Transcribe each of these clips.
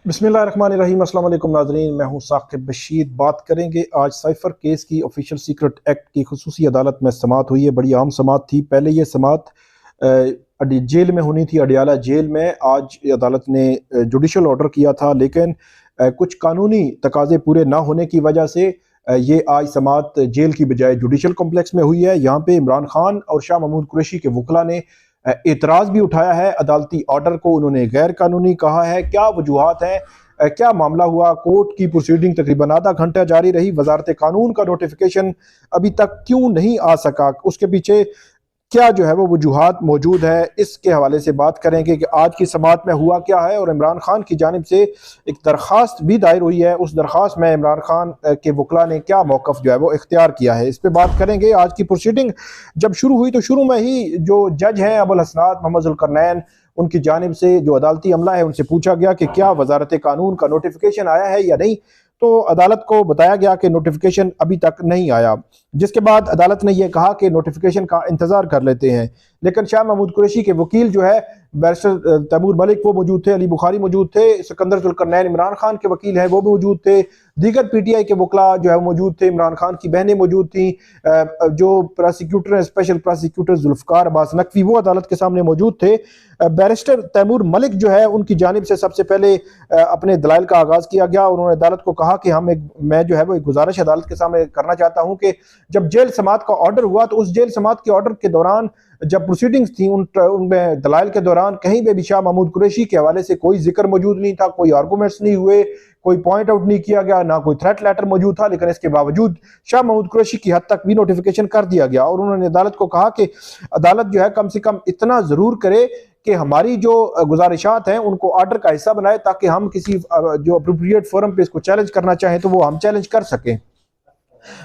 बिस्मिल्लाहिर्रहमानिर्रहीम। अस्सलाम वालेकुम नाज़रीन, मैं हूं साकिब बशीर। बात करेंगे आज साइफ़र केस की। ऑफिशियल सीक्रेट एक्ट की खुसूसी अदालत में समाअत हुई है। बड़ी अहम समाअत थी। पहले ये समाअत जेल में होनी थी, अडियाला जेल में। आज अदालत ने जुडिशल ऑर्डर किया था, लेकिन कुछ कानूनी तकाजे पूरे ना होने की वजह से ये आज समाअत जेल की बजाय जुडिशल कॉम्प्लेक्स में हुई है। यहाँ पे इमरान खान और शाह महमूद कुरैशी के वकला ने एतराज़ भी उठाया है अदालती ऑर्डर को। उन्होंने गैर कानूनी कहा है। क्या वजूहात हैं, क्या मामला हुआ? कोर्ट की प्रोसीडिंग तकरीबन आधा घंटा जारी रही। वजारत कानून का नोटिफिकेशन अभी तक क्यों नहीं आ सका, उसके पीछे क्या जो है वो वजूहात मौजूद है, इसके हवाले से बात करेंगे कि आज की समाअत में हुआ क्या है। और इमरान खान की जानिब से एक दरख्वास्त भी दायर हुई है। उस दरख्वास्त में इमरान खान के वकला ने क्या मौक़िफ़ जो है वो इख्तियार किया है, इस पर बात करेंगे। आज की प्रोसीडिंग जब शुरू हुई तो शुरू में ही जो जज हैं अबुल हसनात मोहम्मद ज़ुल्करनैन, उनकी जानिब से जो अदालती अमला है उनसे पूछा गया कि क्या वजारत कानून का नोटिफिकेशन आया है या नहीं। तो अदालत को बताया गया कि नोटिफिकेशन अभी तक नहीं आया, जिसके बाद अदालत ने यह कहा कि नोटिफिकेशन का इंतजार कर लेते हैं। लेकिन शाह महमूद कुरैशी के वकील जो है बैरिस्टर तैमूर मलिक वो मौजूद थे, अली बुखारी मौजूद थे, सिकंदर जुल्करनैन इमरान खान के वकील हैं वो भी मौजूद थे, दीगर पीटीआई के वकला जो है मौजूद थे, इमरान खान की बहनें मौजूद थी, जो प्रोसिक्यूटर हैं स्पेशल प्रोसिक्यूटर जुल्फकार अब्बास नकवी वो अदालत के सामने मौजूद थे। बैरिस्टर तैमूर मलिक जो है उनकी जानिब से सबसे पहले अपने दलाइल का आगाज़ किया गया। उन्होंने अदालत को कहा कि मैं जो है वो एक गुजारिश अदालत के सामने करना चाहता हूँ कि जब जेल समाअत का ऑर्डर हुआ तो उस जेल समाअत के ऑर्डर के दौरान जब प्रोसीडिंग्स थी उनमें दलाइल के दौरान कहीं पे भी शाह महमूद कुरैशी के हवाले से कोई जिक्र मौजूद नहीं था, कोई आर्गूमेंट्स नहीं हुए, कोई पॉइंट आउट नहीं किया गया, ना कोई थ्रेट लेटर मौजूद था। लेकिन इसके बावजूद शाह महमूद कुरैशी की हद तक भी नोटिफिकेशन कर दिया गया। और उन्होंने अदालत को कहा कि अदालत जो है कम से कम इतना जरूर करे कि हमारी जो गुजारिशात हैं उनको ऑर्डर का हिस्सा बनाए, ताकि हम किसी जो अप्रोप्रिएट फोरम पे इसको चैलेंज करना चाहें तो वो हम चैलेंज कर सकें।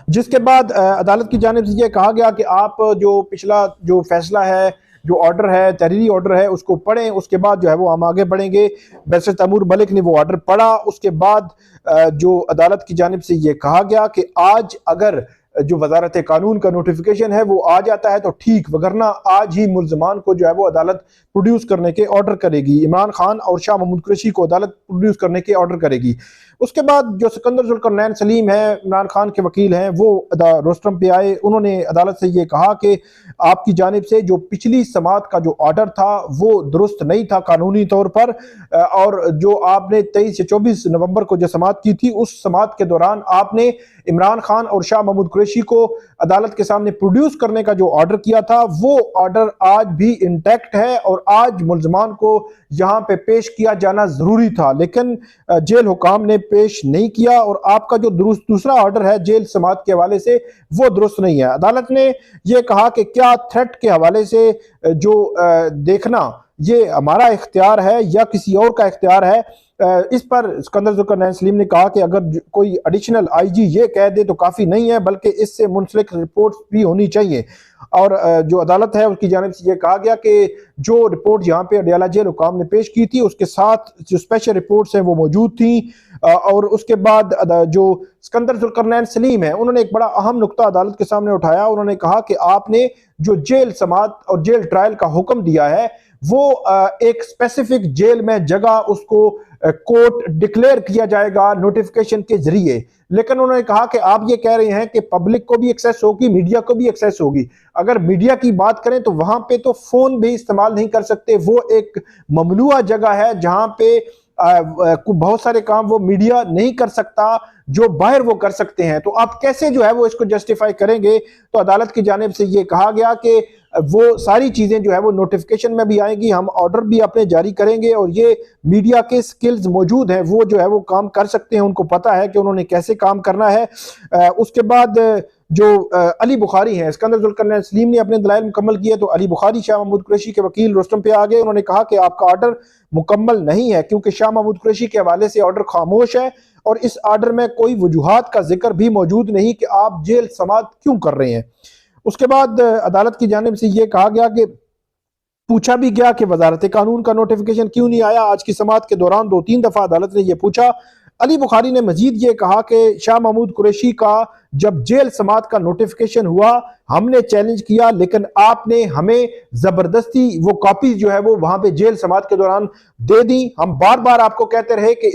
जिसके बाद अदालत की जानिब से यह कहा गया कि आप जो पिछला जो फैसला है, जो ऑर्डर है, तहरीरी ऑर्डर है, उसको पढ़ें, उसके बाद जो है वो हम आगे बढ़ेंगे। बैरिस्टर तैमूर मलिक ने वो ऑर्डर पढ़ा। उसके बाद जो अदालत की जानिब से ये कहा गया कि आज अगर जो वजारत कानून का नोटिफिकेशन है वो आ जाता है तो ठीक, वगरना आज ही मुल्जमान को जो है वो अदालत प्रोड्यूस करने के ऑर्डर करेगी। इमरान खान और शाह महमूद कुरैशी को अदालत प्रोड्यूस करने के ऑर्डर करेगी। उसके बाद जो सिकंदर जुल्करनैन सलीम है, इमरान खान के वकील हैं, वो रोस्टरम पे आए। उन्होंने अदालत से ये कहा कि आपकी जानिब से जो पिछली समाअत का जो ऑर्डर था वो दुरुस्त नहीं था कानूनी तौर पर, और जो आपने 23 से 24 नवंबर को जो समाअत की थी उस समाअत के दौरान आपने इमरान खान और शाह महमूद कुरैशी को अदालत के सामने प्रोड्यूस करने का जो ऑर्डर किया था वो ऑर्डर आज भी इंटैक्ट है और आज मुल्जमान को यहाँ पे पेश किया जाना जरूरी था, लेकिन जेल हुकाम ने पेश नहीं किया। और आपका जो दूसरा ऑर्डर है जेल समाअत के हवाले से वो दुरुस्त नहीं है। अदालत ने यह कहा कि क्या थ्रेट के हवाले से जो देखना ये हमारा इख्तियार है या किसी और का इख्तियार है। इस पर सिकंदर जुल्करनैन सलीम ने कहा कि अगर कोई एडिशनल आईजी ये कह दे तो काफ़ी नहीं है, बल्कि इससे मुंसलिक रिपोर्ट्स भी होनी चाहिए। और जो अदालत है उसकी जानिब से ये कहा गया कि जो रिपोर्ट यहाँ पे अडियाला जेल हुकाम ने पेश की थी उसके साथ जो स्पेशल रिपोर्ट्स हैं वो मौजूद थी। और उसके बाद जो सिकंदर जुल्करनैन सलीम है उन्होंने एक बड़ा अहम नुक्ता अदालत के सामने उठाया। उन्होंने कहा कि आपने जो जेल समाअत और जेल ट्रायल का हुक्म दिया है वो एक स्पेसिफिक जेल में जगह उसको कोर्ट डिक्लेयर किया जाएगा नोटिफिकेशन के जरिए। लेकिन उन्होंने कहा कि आप ये कह रहे हैं कि पब्लिक को भी एक्सेस होगी, मीडिया को भी एक्सेस होगी। अगर मीडिया की बात करें तो वहां पे तो फोन भी इस्तेमाल नहीं कर सकते, वो एक ममनुआ जगह है जहां पे बहुत सारे काम वो मीडिया नहीं कर सकता जो बाहर वो कर सकते हैं। तो आप कैसे जो है वो इसको जस्टिफाई करेंगे? तो अदालत की जानिब से ये कहा गया कि वो सारी चीजें जो है वो नोटिफिकेशन में भी आएंगी, हम ऑर्डर भी अपने जारी करेंगे और ये मीडिया के स्किल्स मौजूद हैं, वो जो है वो काम कर सकते हैं, उनको पता है कि उन्होंने कैसे काम करना है। उसके बाद जो अली बुखारी हैं, सिकंदर जुल्करनैन सलीम ने अपने दलाइल मुकम्मल किए तो अली बुखारी शाह महमूद कुरैशी के वकील रोस्टम पे आ गए। उन्होंने कहा कि आपका ऑर्डर मुकम्मल नहीं है क्योंकि शाह महमूद कुरैशी के हवाले से ऑर्डर खामोश है और इस ऑर्डर में कोई वजूहात का जिक्र भी मौजूद नहीं कि आप जेल समाअत क्यों कर रहे हैं। उसके बाद अदालत की जानिब से यह कहा गया कि पूछा भी गया कि वजारत कानून का नोटिफिकेशन क्यों नहीं आया। आज की समाअत के दौरान 2-3 दफा अदालत ने यह पूछा। अली बुखारी ने मजीद ये कहा कि शाह महमूद कुरैशी का जब जेल समात का नोटिफिकेशन हुआ हमने चैलेंज किया, लेकिन आपने हमें जबरदस्ती वो कॉपी जो है वो वहां पे जेल समात के दौरान दे दी। हम बार बार आपको कहते रहे कि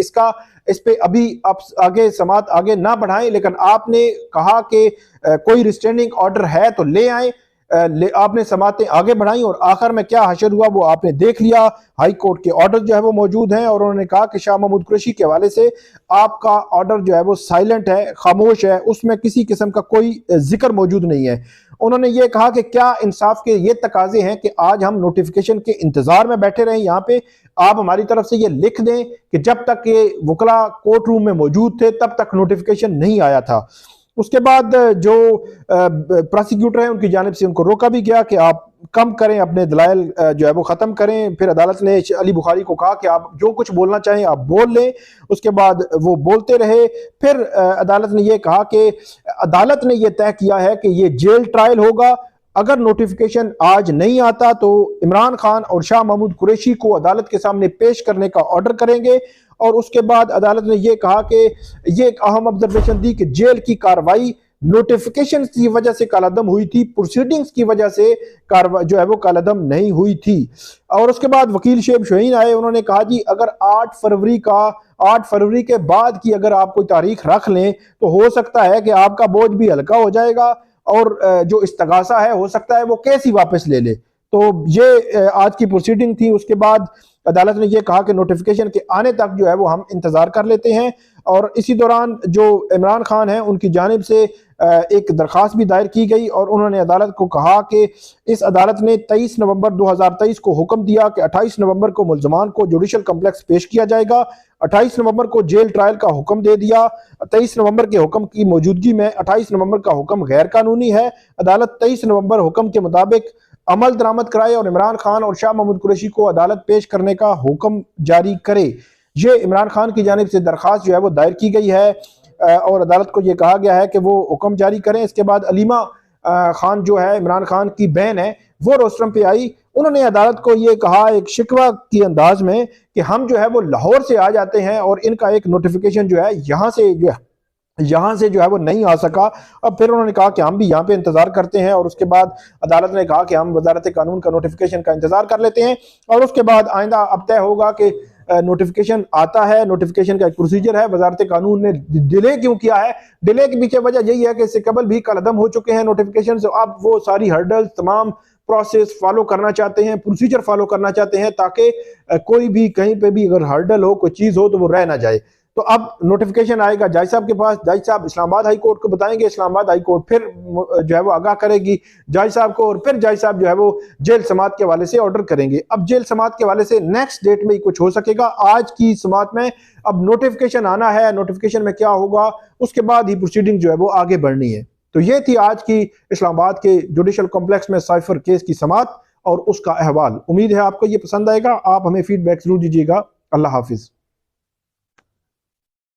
इस पे अभी आप आगे समात आगे ना बढ़ाएं, लेकिन आपने कहा कि कोई रिस्ट्रेनिंग ऑर्डर है तो ले आए। आपने समातें आगे बढ़ाई और आखिर में क्या हशर हुआ वो आपने देख लिया। हाई कोर्ट के ऑर्डर जो है वो मौजूद हैं और उन्होंने कहा कि शाह महमूद कुरैशी के हवाले से आपका ऑर्डर जो है वो साइलेंट है, खामोश है, उसमें किसी किस्म का कोई जिक्र मौजूद नहीं है। उन्होंने ये कहा कि क्या इंसाफ के ये तकाजे हैं कि आज हम नोटिफिकेशन के इंतजार में बैठे रहें, यहाँ पे आप हमारी तरफ से ये लिख दें कि जब तक ये वकला कोर्ट रूम में मौजूद थे तब तक नोटिफिकेशन नहीं आया था। उसके बाद जो प्रोसिक्यूटर है उनकी जानिब से उनको रोका भी गया कि आप कम करें, अपने दलाइल जो है वो ख़त्म करें। फिर अदालत ने अली बुखारी को कहा कि आप जो कुछ बोलना चाहें आप बोल लें। उसके बाद वो बोलते रहे। फिर अदालत ने ये कहा कि अदालत ने ये तय किया है कि ये जेल ट्रायल होगा। अगर नोटिफिकेशन आज नहीं आता तो इमरान खान और शाह महमूद कुरैशी को अदालत के सामने पेश करने का ऑर्डर करेंगे। और उसके बाद अदालत ने यह कहा कि यह एक अहम ऑब्जर्वेशन दी कि जेल की कार्रवाई नोटिफिकेशन की वजह से कालादम हुई थी, प्रोसीडिंग्स की वजह से कार्रवाई जो है वो कालादम नहीं हुई थी। और उसके बाद वकील शेब शहीन आए, उन्होंने कहा जी अगर 8 फरवरी के बाद की अगर आप कोई तारीख रख लें तो हो सकता है कि आपका बोझ भी हल्का हो जाएगा और जो इस्तगासा है हो सकता है वो केस ही वापस ले ले। तो ये आज की प्रोसीडिंग थी। उसके बाद अदालत ने यह कहा कि नोटिफिकेशन के आने तक जो है वो हम इंतजार कर लेते हैं। और इसी दौरान जो इमरान खान है उनकी जानिब से एक दरख्वास्त भी दायर की गई और उन्होंने अदालत को कहा कि इस अदालत ने 23 नवंबर 2023 को हुक्म दिया कि 28 नवंबर को मुल्जमान को जुडिशल कम्प्लेक्स पेश किया जाएगा। 28 नवंबर को जेल ट्रायल का हुक्म दे दिया। 23 नवंबर के हुक्म की मौजूदगी में 28 नवंबर का हुक्म गैर कानूनी है। अदालत 23 नवंबर हुक्म के मुताबिक अमल दरामद कराए और इमरान खान और शाह महमूद कुरैशी को अदालत पेश करने का हुक्म जारी करे। ये इमरान खान की जानिब से दरख्वास्त जो है वो दायर की गई है और अदालत को ये कहा गया है कि वो हुक्म जारी करें। इसके बाद अलीमा खान जो है इमरान खान की बहन है वो रोस्टरम पे आई। उन्होंने अदालत को ये कहा एक शिकवा की अंदाज में कि हम जो है वो लाहौर से आ जाते हैं और इनका एक नोटिफिकेशन जो है यहाँ से जो है वो नहीं आ सका। अब फिर उन्होंने कहा कि हम भी यहाँ पे इंतजार करते हैं और उसके बाद अदालत ने कहा कि हम वजारत कानून का नोटिफिकेशन का इंतजार कर लेते हैं और उसके बाद आइंदा अब तय होगा कि नोटिफिकेशन आता है। नोटिफिकेशन का एक प्रोसीजर है। वजारत कानून ने डिले क्यों किया है? डिले के पीछे वजह यही है कि इससे कबल भी कलदम हो चुके हैं नोटिफिकेशन से। अब वो सारी हर्डल्स तमाम प्रोसेस फॉलो करना चाहते हैं, प्रोसीजर फॉलो करना चाहते हैं ताकि कोई भी कहीं पे भी अगर हर्डल हो कोई चीज हो तो वो रह ना जाए। तो अब नोटिफिकेशन आएगा जज साहब के पास, जज साहब इस्लामाबाद हाई कोर्ट को बताएंगे, इस्लामाबाद हाई कोर्ट फिर जो है वो आगाह करेगी जज साहब को और फिर जज साहब जो है वो जेल समात के हवाले से ऑर्डर करेंगे। अब जेल समात के हवाले से नेक्स्ट डेट में ही कुछ हो सकेगा। आज की समात में अब नोटिफिकेशन आना है, नोटिफिकेशन में क्या होगा उसके बाद ही प्रोसीडिंग जो है वो आगे बढ़नी है। तो ये थी आज की इस्लामाबाद के जुडिशल कॉम्प्लेक्स में साइफर केस की समात और उसका अहवाल। उम्मीद है आपको ये पसंद आएगा। आप हमें फीडबैक जरूर दीजिएगा। अल्लाह हाफिज।